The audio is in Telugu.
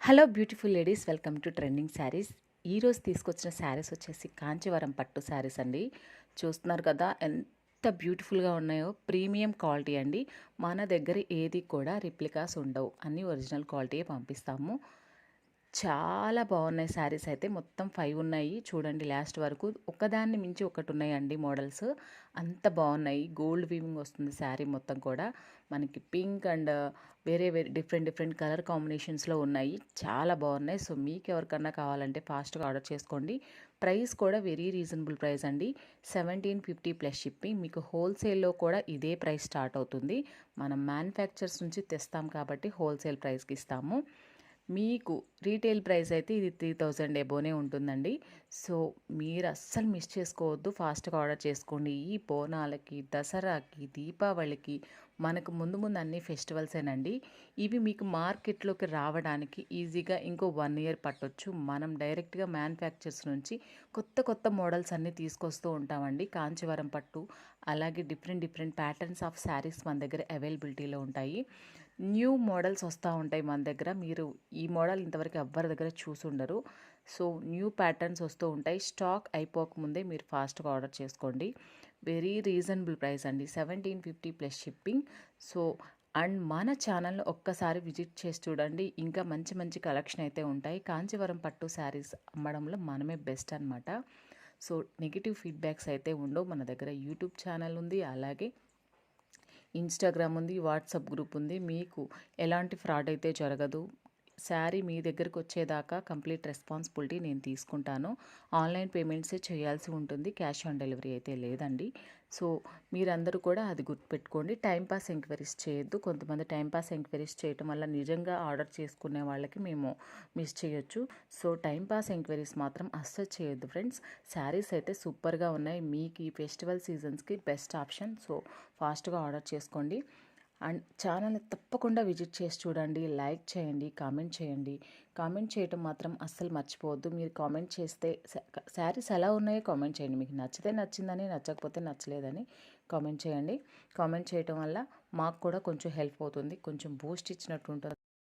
Hello beautiful ladies, welcome to trending saris. ఈరోజు తీసుకొచ్చిన శారీస్ వచ్చేసి కాంచీవరం పట్టు శారీస్ అండి. చూస్తున్నారు కదా ఎంత బ్యూటిఫుల్గా ఉన్నాయో. ప్రీమియం క్వాలిటీ అండి. మన దగ్గర ఏది కూడా రిప్లికాస్ ఉండవు, అన్నీ ఒరిజినల్ క్వాలిటీయే పంపిస్తాము. చాలా బాగున్నాయి శారీస్. అయితే మొత్తం 5 ఉన్నాయి చూడండి లాస్ట్ వరకు. ఒకదాన్ని మించి ఒకటి ఉన్నాయండి మోడల్స్. అంత బాగున్నాయి. గోల్డ్ వీవింగ్ వస్తుంది శారీ మొత్తం కూడా. మనకి పింక్ అండ్ వేరే వేరే డిఫరెంట్ డిఫరెంట్ కలర్ కాంబినేషన్స్లో ఉన్నాయి. చాలా బాగున్నాయి. సో మీకు ఎవరికన్నా కావాలంటే ఫాస్ట్గా ఆర్డర్ చేసుకోండి. ప్రైస్ కూడా వెరీ రీజనబుల్ ప్రైస్ అండి. 1750 ప్లస్ షిప్పింగ్. మీకు హోల్సేల్లో కూడా ఇదే ప్రైస్ స్టార్ట్ అవుతుంది. మనం మ్యానుఫ్యాక్చర్స్ నుంచి తెస్తాం కాబట్టి హోల్సేల్ ప్రైస్కి ఇస్తాము. మీకు రీటైల్ ప్రైస్ అయితే ఇది 3000 ఎబోనే ఉంటుందండి. సో మీరు అస్సలు మిస్ చేసుకోవద్దు. ఫాస్ట్గా ఆర్డర్ చేసుకోండి. ఈ బోనాలకి, దసరాకి, దీపావళికి మనకు ముందు ముందు అన్ని ఫెస్టివల్సేనండి. ఇవి మీకు మార్కెట్లోకి రావడానికి ఈజీగా ఇంకో 1 ఇయర్ పట్టొచ్చు. మనం డైరెక్ట్గా మ్యానుఫ్యాక్చర్స్ నుంచి కొత్త కొత్త మోడల్స్ అన్నీ తీసుకొస్తూ ఉంటామండి. కాంచీవరం పట్టు, అలాగే different different patterns of saris మన దగ్గర అవైలబిలిటీలో ఉంటాయి. న్యూ మోడల్స్ వస్తూ ఉంటాయి మన దగ్గర. మీరు ఈ మోడల్ ఇంతవరకు ఎవ్వరి దగ్గర చూసుండరు. సో న్యూ ప్యాటర్న్స్ వస్తూ ఉంటాయి. స్టాక్ అయిపోకముందే మీరు ఫాస్ట్గా ఆర్డర్ చేసుకోండి. వెరీ రీజనబుల్ ప్రైస్ అండి. 1750 ప్లస్ షిప్పింగ్. సో అండ్ మన ఛానల్ని ఒక్కసారి విజిట్ చేసి చూడండి. ఇంకా మంచి మంచి కలెక్షన్ అయితే ఉంటాయి. కాంచీవరం పట్టు శారీస్ అమ్మడంలో మనమే బెస్ట్ అనమాట. సో నెగిటివ్ ఫీడ్బ్యాక్స్ అయితే ఉండవు. మన దగ్గర యూట్యూబ్ ఛానల్ ఉంది, అలాగే ఇన్స్టాగ్రామ్ ఉంది, వాట్సాప్ గ్రూప్ ఉంది. మీకు ఎలాంటి ఫ్రాడ్ అయితే జరగదు. శారీ మీ దగ్గరకు వచ్చేదాకా కంప్లీట్ రెస్పాన్సిబిలిటీ నేను తీసుకుంటాను. ఆన్లైన్ పేమెంట్సే చేయాల్సి ఉంటుంది. క్యాష్ ఆన్ డెలివరీ అయితే లేదండి. సో మీరందరూ కూడా అది గుర్తుపెట్టుకోండి. టైంపాస్ ఎంక్వైరీస్ చేయొద్దు. కొంతమంది టైంపాస్ ఎంక్వైరీస్ చేయటం వల్ల నిజంగా ఆర్డర్ చేసుకునే వాళ్ళకి మేము మిస్ చేయొచ్చు. సో టైంపాస్ ఎంక్వైరీస్ మాత్రం అస్సలు చేయొద్దు ఫ్రెండ్స్. శారీస్ అయితే సూపర్గా ఉన్నాయి. మీకు ఈ ఫెస్టివల్ సీజన్స్కి బెస్ట్ ఆప్షన్. సో ఫాస్ట్గా ఆర్డర్ చేసుకోండి. అండ్ ఛానల్ని తప్పకుండా విజిట్ చేసి చూడండి. లైక్ చేయండి, కామెంట్ చేయండి. కామెంట్ చేయటం మాత్రం అస్సలు మర్చిపోవద్దు. మీరు కామెంట్ చేస్తే శారీస్ ఎలా ఉన్నాయో కామెంట్ చేయండి. మీకు నచ్చితే నచ్చిందని, నచ్చకపోతే నచ్చలేదని కామెంట్ చేయండి. కామెంట్ చేయటం వల్ల మాకు కూడా కొంచెం హెల్ప్ అవుతుంది, కొంచెం బూస్ట్ ఇచ్చినట్టు ఉంటుంది.